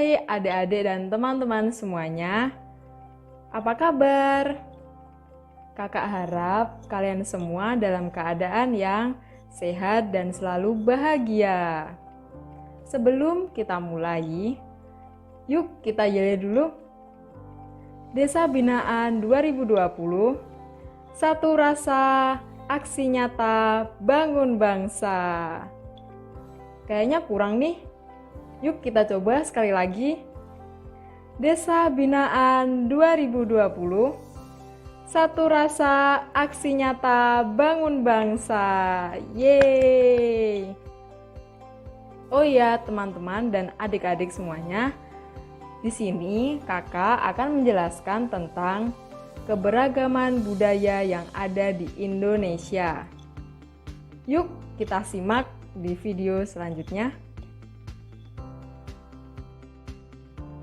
Hai adik-adik dan teman-teman semuanya, apa kabar? Kakak harap kalian semua dalam keadaan yang sehat dan selalu bahagia. Sebelum kita mulai, yuk kita yel dulu. Desa Binaan 2020, satu rasa, aksi nyata, bangun bangsa. Kayaknya kurang nih. Yuk kita coba sekali lagi. Desa Binaan 2020, satu rasa, aksi nyata, bangun bangsa. Yeay! Oh iya teman-teman dan adik-adik semuanya, di sini kakak akan menjelaskan tentang keberagaman budaya yang ada di Indonesia. Yuk kita simak di video selanjutnya.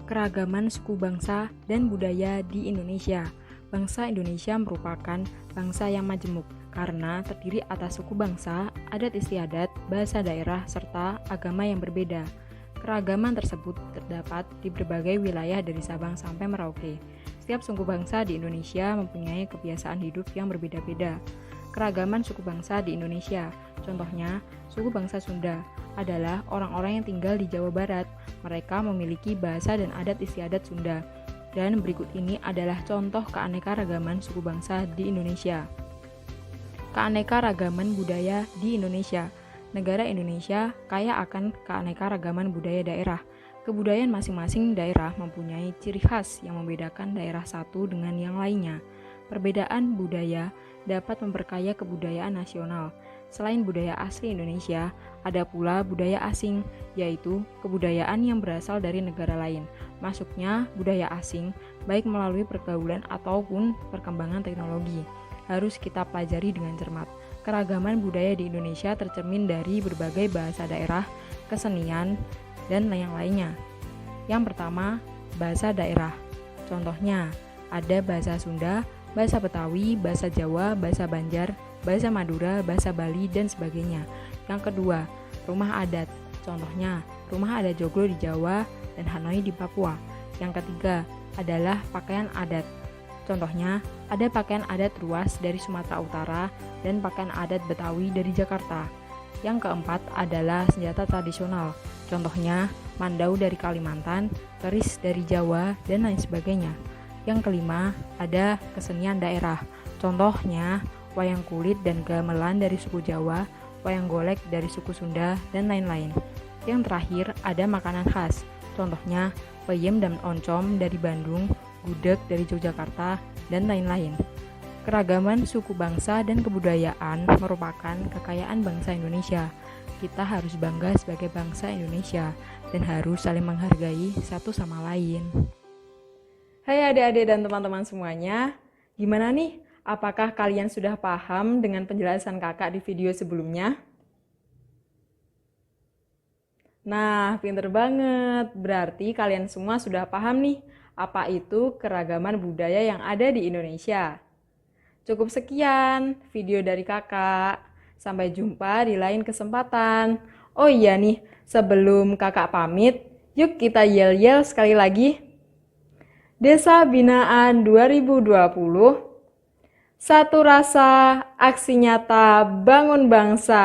Keragaman suku bangsa dan budaya di Indonesia. Bangsa Indonesia merupakan bangsa yang majemuk karena terdiri atas suku bangsa, adat istiadat, bahasa daerah, serta agama yang berbeda. Keragaman tersebut terdapat di berbagai wilayah dari Sabang sampai Merauke. Setiap suku bangsa di Indonesia mempunyai kebiasaan hidup yang berbeda-beda. Keragaman suku bangsa di Indonesia, contohnya suku bangsa Sunda adalah orang-orang yang tinggal di Jawa Barat. Mereka memiliki bahasa dan adat istiadat Sunda. Dan berikut ini adalah contoh keanekaragaman suku bangsa di Indonesia. Keanekaragaman budaya di Indonesia. Negara Indonesia kaya akan keanekaragaman budaya daerah. Kebudayaan masing-masing daerah mempunyai ciri khas yang membedakan daerah satu dengan yang lainnya. Perbedaan budaya dapat memperkaya kebudayaan nasional. Selain budaya asli Indonesia, ada pula budaya asing, yaitu kebudayaan yang berasal dari negara lain. Masuknya budaya asing, baik melalui pergaulan ataupun perkembangan teknologi, harus kita pelajari dengan cermat. Keragaman budaya di Indonesia tercermin dari berbagai bahasa daerah, kesenian, dan yang lainnya. Yang pertama, bahasa daerah. Contohnya, ada bahasa Sunda, bahasa Betawi, bahasa Jawa, bahasa Banjar, bahasa Madura, bahasa Bali, dan sebagainya. Yang kedua, rumah adat. Contohnya, rumah adat Joglo di Jawa dan Hanoi di Papua. Yang ketiga adalah pakaian adat. Contohnya, ada pakaian adat ruas dari Sumatera Utara dan pakaian adat Betawi dari Jakarta. Yang keempat adalah senjata tradisional. Contohnya, mandau dari Kalimantan, keris dari Jawa, dan lain sebagainya. Yang kelima, ada kesenian daerah. Contohnya, wayang kulit dan gamelan dari suku Jawa, wayang golek dari suku Sunda, dan lain-lain. Yang terakhir, ada makanan khas. Contohnya, peyem dan oncom dari Bandung, gudeg dari Yogyakarta, dan lain-lain. Keragaman suku bangsa dan kebudayaan merupakan kekayaan bangsa Indonesia. Kita harus bangga sebagai bangsa Indonesia dan harus saling menghargai satu sama lain. Hai adik-adik dan teman-teman semuanya, gimana nih? Apakah kalian sudah paham dengan penjelasan kakak di video sebelumnya? Nah, pinter banget. Berarti kalian semua sudah paham nih, apa itu keragaman budaya yang ada di Indonesia. Cukup sekian video dari kakak. Sampai jumpa di lain kesempatan. Oh iya nih, sebelum kakak pamit, yuk kita yel-yel sekali lagi. Desa Binaan 2020, satu rasa, aksi nyata, bangun bangsa.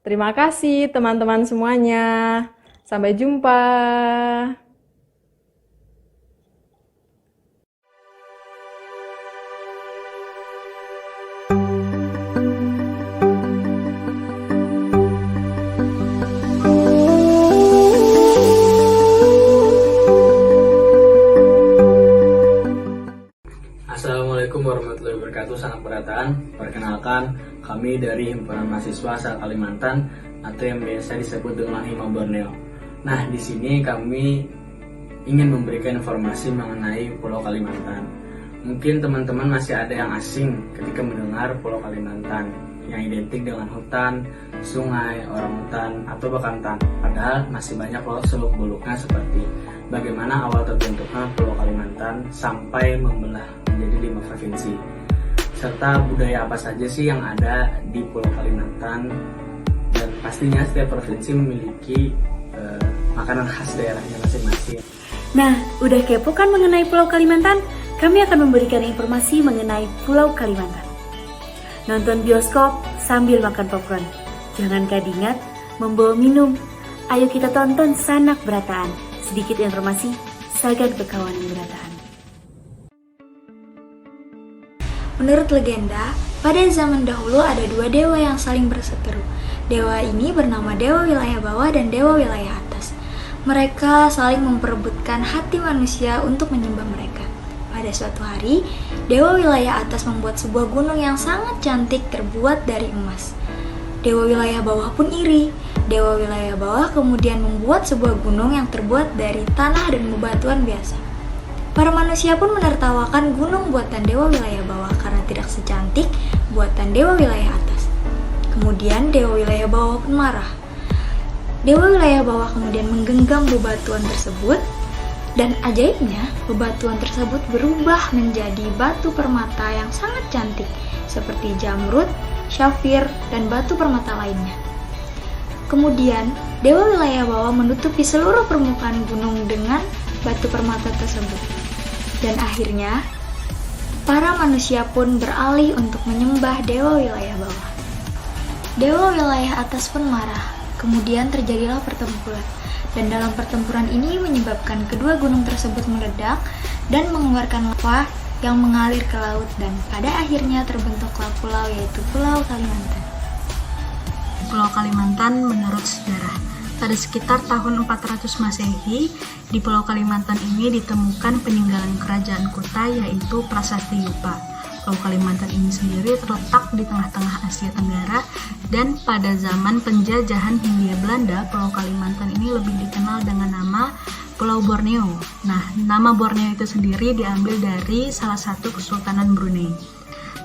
Terima kasih teman-teman semuanya. Sampai jumpa. Assalamualaikum warahmatullahi wabarakatuh. Sangat beratan. Perkenalkan, kami dari Himpunan Mahasiswa asal Kalimantan atau yang biasa disebut dengan Hima Borneo. Nah, di sini kami ingin memberikan informasi mengenai Pulau Kalimantan. Mungkin teman-teman masih ada yang asing ketika mendengar Pulau Kalimantan yang identik dengan hutan, sungai, orangutan, atau bahkan hutan. Padahal masih banyak loh seluk-beluknya seperti bagaimana awal terbentuknya Pulau Kalimantan sampai membelah menjadi 5 provinsi, serta budaya apa saja sih yang ada di Pulau Kalimantan, dan pastinya setiap provinsi memiliki makanan khas daerahnya masing-masing. Nah, udah kepo kan mengenai Pulau Kalimantan? Kami akan memberikan informasi mengenai Pulau Kalimantan. Nonton bioskop sambil makan popcorn. Jangan kadingat membawa minum. Ayo kita tonton Sanak Berataan. Sedikit informasi, Sagan Kekawanan Berataan. Menurut legenda, pada zaman dahulu ada dua dewa yang saling berseteru. Dewa ini bernama Dewa Wilayah Bawah dan Dewa Wilayah Atas. Mereka saling memperebutkan hati manusia untuk menyembah mereka. Pada suatu hari, Dewa Wilayah Atas membuat sebuah gunung yang sangat cantik terbuat dari emas. Dewa Wilayah Bawah pun iri. Dewa Wilayah Bawah kemudian membuat sebuah gunung yang terbuat dari tanah dan bebatuan biasa. Para manusia pun menertawakan gunung buatan Dewa Wilayah Bawah karena tidak secantik buatan Dewa Wilayah Atas. Kemudian Dewa Wilayah Bawah pun marah. Dewa Wilayah Bawah kemudian menggenggam bebatuan tersebut, dan ajaibnya bebatuan tersebut berubah menjadi batu permata yang sangat cantik seperti jamrud, syafir, dan batu permata lainnya. Kemudian Dewa Wilayah Bawah menutupi seluruh permukaan gunung dengan batu permata tersebut. Dan akhirnya para manusia pun beralih untuk menyembah Dewa Wilayah Bawah. Dewa Wilayah Atas pun marah. Kemudian terjadilah pertempuran. Dan dalam pertempuran ini menyebabkan kedua gunung tersebut meledak dan mengeluarkan lava yang mengalir ke laut, dan pada akhirnya terbentuklah pulau, yaitu Pulau Kalimantan. Pulau Kalimantan menurut sejarah. Pada sekitar tahun 400 Masehi, di Pulau Kalimantan ini ditemukan peninggalan kerajaan Kuta, yaitu Prasasti Yupa. Pulau Kalimantan ini sendiri terletak di tengah-tengah Asia Tenggara, dan pada zaman penjajahan Hindia Belanda, Pulau Kalimantan ini lebih dikenal dengan nama Pulau Borneo. Nah, nama Borneo itu sendiri diambil dari salah satu kesultanan Brunei.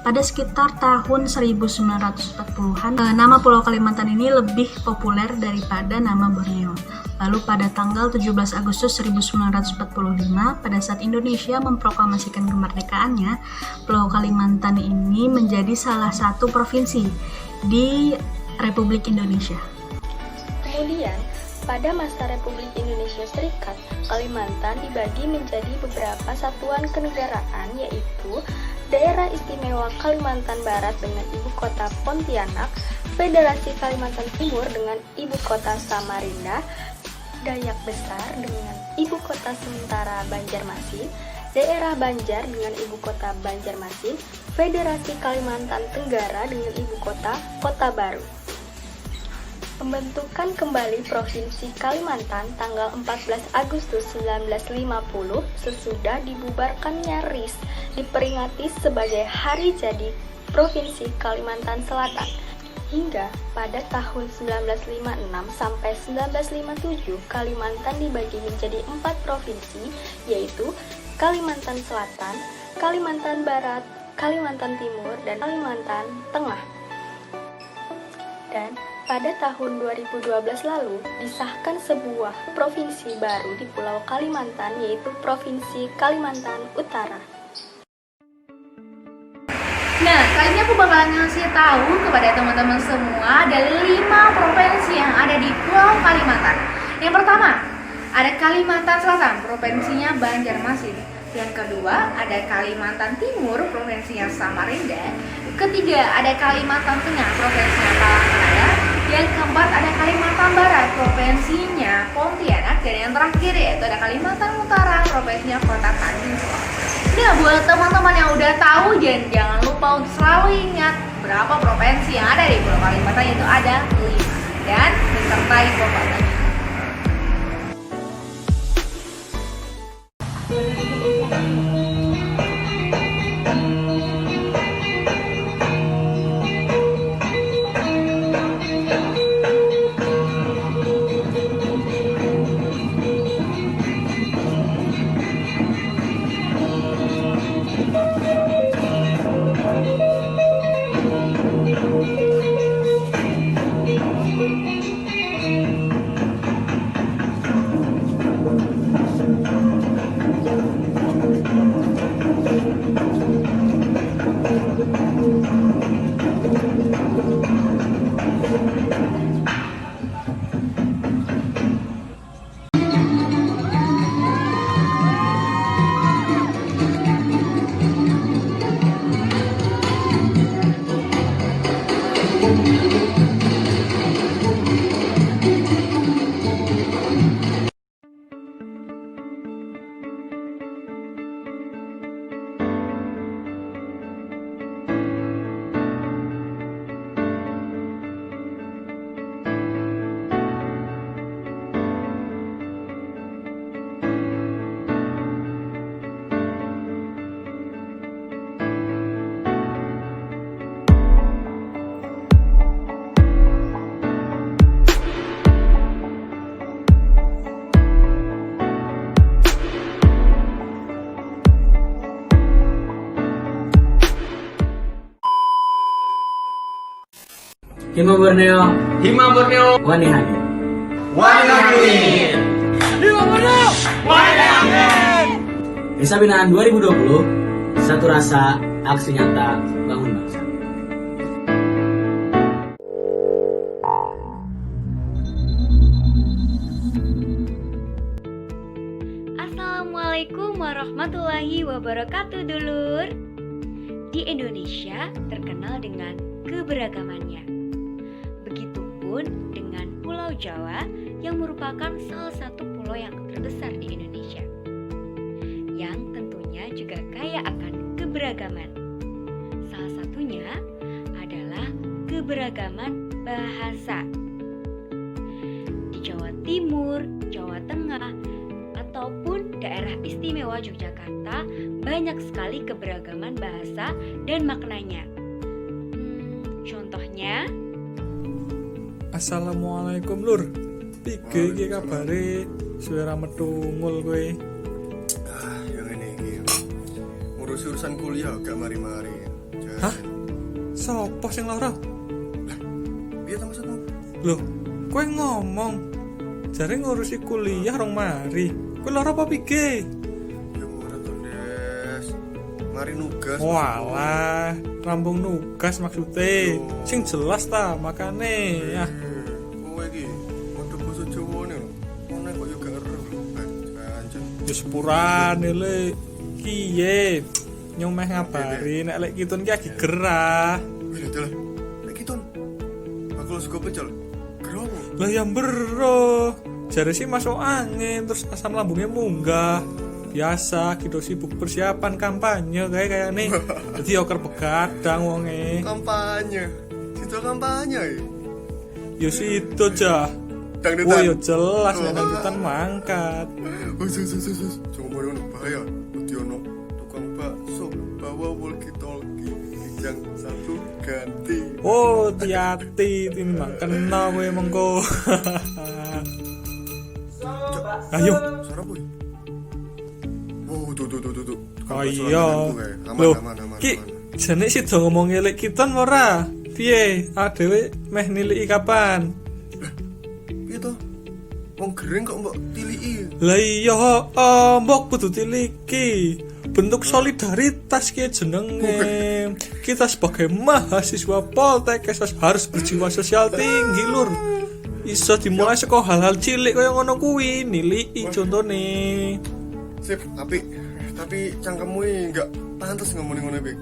Pada sekitar tahun 1940-an, nama Pulau Kalimantan ini lebih populer daripada nama Borneo. Lalu pada tanggal 17 Agustus 1945, pada saat Indonesia memproklamasikan kemerdekaannya, Pulau Kalimantan ini menjadi salah satu provinsi di Republik Indonesia. Kemudian, pada masa Republik Indonesia Serikat, Kalimantan dibagi menjadi beberapa satuan kenegaraan, yaitu Daerah Istimewa Kalimantan Barat dengan ibu kota Pontianak, Federasi Kalimantan Timur dengan ibu kota Samarinda, Dayak Besar dengan ibu kota sementara Banjarmasin, Daerah Banjar dengan ibu kota Banjarmasin, Federasi Kalimantan Tenggara dengan ibu kota Kota Baru. Pembentukan kembali Provinsi Kalimantan tanggal 14 Agustus 1950 sesudah dibubarkannya RIS diperingati sebagai Hari Jadi Provinsi Kalimantan Selatan. Hingga pada tahun 1956 sampai 1957, Kalimantan dibagi menjadi 4 provinsi, yaitu Kalimantan Selatan, Kalimantan Barat, Kalimantan Timur, dan Kalimantan Tengah. Dan pada tahun 2012 lalu, disahkan sebuah provinsi baru di Pulau Kalimantan, yaitu Provinsi Kalimantan Utara. Nah, kali ini aku bakalan ngasih tahu kepada teman-teman semua ada 5 provinsi yang ada di Pulau Kalimantan. Yang pertama, ada Kalimantan Selatan, provinsinya Banjarmasin. Yang kedua, ada Kalimantan Timur, provinsinya Samarinda. Ketiga, ada Kalimantan Tengah, provinsinya Palangkaraya. Yang keempat, ada Kalimantan Barat, provinsinya Pontianak. Dan yang terakhir yaitu ada Kalimantan Utara, provinsinya Kota Tanjung. Nah, buat teman-teman yang udah tahu, jangan lupa untuk selalu ingat berapa provinsi yang ada di Pulau Kalimantan, yaitu ada 5 dan disertai kotanya. Hima Borneo, Wani Hadir. Desa Binaan 2020, satu rasa, aksi nyata, bangun bangsa. Assalamualaikum warahmatullahi wabarakatuh, dulur. Di Indonesia terkenal dengan keberagamannya. Begitupun dengan Pulau Jawa yang merupakan salah satu pulau yang terbesar di Indonesia, yang tentunya juga kaya akan keberagaman. Salah satunya adalah keberagaman bahasa. Di Jawa Timur, Jawa Tengah, ataupun daerah istimewa Yogyakarta banyak sekali keberagaman bahasa dan maknanya. Contohnya, Assalamualaikum lur. Pige iki kabare? Suara metungul kowe. Yang ini ngurus urusan kuliah gak mari-mari. Hah? Sopo sing lara? Piye ta maksudmu? Loh, kowe ngomong jare ngurusi kuliah rong mari. Kowe lara apa pige? Ya ora to, Des. Mari nugas. Walah, rambung nugas maksudnya. Sing jelas ta makane ya. Kowe iki modho basa Jawane lho. Ono kok yo gak ero. Anjen. Ya sepurane le. Kiye? Nyomeh ngabari nek lek kitun ki lagi gerah. Wis dalah. Nek kitun. Aku suka pecel. Gerowo. Lah ya mbero. Jare sih masuk angin terus asam lambungnya munggah. Biasa gitu sibuk persiapan kampanye kayak nih. Jadi oker begadang wonge. Kampanye. Situ kampanye. Ya situ aja. Dangdutan. Oh ya jelas nek dangdutan mangkat. Sus. Coba ono bahaya. Wedi ono tukang bakso bawa walkie-talkie. Yang satu ganti. Oh, hati-hati timbang kena kowe mengko. Ayo. Suara boy. Oh, tuh. Oh iya. Loh, Ki, jane sida ngomong elek kiton ora? Piye? Adewe meh niliki kapan? Piye to? Wong gering kok mbok tiliki. Lah iya, mbok kudu tiliki. Bentuk solidaritas ki jenenge. Kita sebagai mahasiswa Poltekkes harus berjiwa sosial tinggi, Lur. Iso dimulai saka hal-hal cilik kaya ngono kuwi, niliki contone. Sip, apik. Tapi cangkemmu enggak pantas ngomongin ngono iki.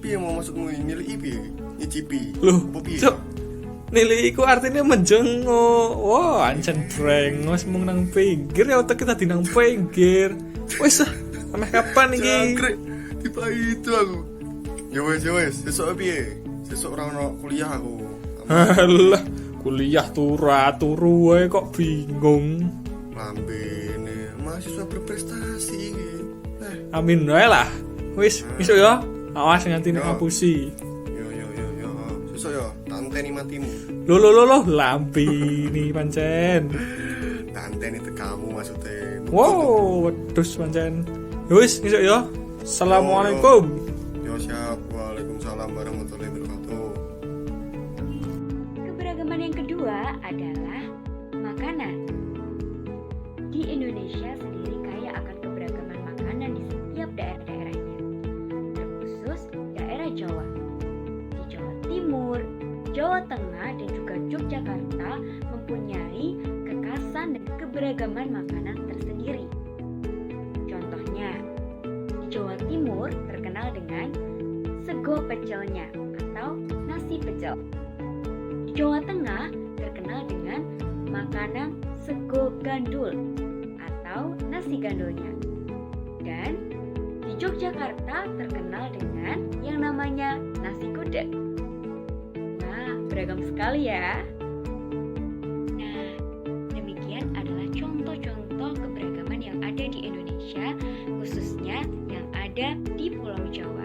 Piye mau maksudmu niliki piye? Nyicipi. Loh, apa piye? Cuk. Nilai iku artinya menjenguk. Wah, ancen brengos mung nang pinggir ya otak kita di nang pinggir. Wis sampe kapan iki? Jangkrik. Tiba itu aku. Ya wes, sesuk piye? Sesuk ora ono kuliah aku. Alah, kuliah turu wae kok bingung. Lambene mahasiswa berprestasi iki. Amin wae lah. Wis, isuk ya. Awas nganti nek ngapusi. Yo. Sesuk ya, tak enteni matimu. Loh, lambi pancen. Tanteni tekamu maksudnya. Wow, wedhus pancen. Wis, isuk ya. Assalamualaikum. Yo siap. Waalaikumsalam warahmatullahi wabarakatuh. keberagaman yang kedua adalah makanan. Di Indonesia sendiri kaya akan keberagaman makanan di setiap daerah-daerahnya, terkhusus daerah Jawa. Di Jawa Timur, Jawa Tengah, dan juga Yogyakarta mempunyai kekhasan dan keberagaman makanan tersendiri. Contohnya, di Jawa Timur terkenal dengan sego pecelnya atau nasi pecel. Di Jawa Tengah terkenal dengan makanan sego gandul atau nasi gandulnya. Dan di Yogyakarta terkenal dengan yang namanya nasi gudeg. Nah, beragam sekali ya. Nah, demikian adalah contoh-contoh keberagaman yang ada di Indonesia, khususnya yang ada di Pulau Jawa.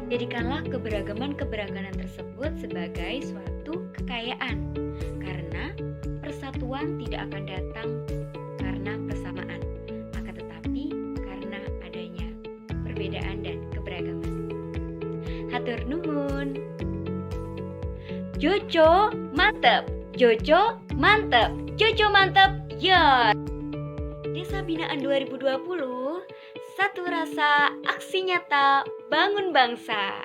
Jadikanlah keberagaman-keberagaman tersebut sebagai suatu kekayaan, karena persatuan tidak akan datang karena persamaan, akan tetapi karena adanya perbedaan dan keberagaman. Hatur nuhun. Jojo mantep, Jojo mantep, Jojo mantep, ya. Desa Binaan 2020, satu rasa, aksi nyata, bangun bangsa.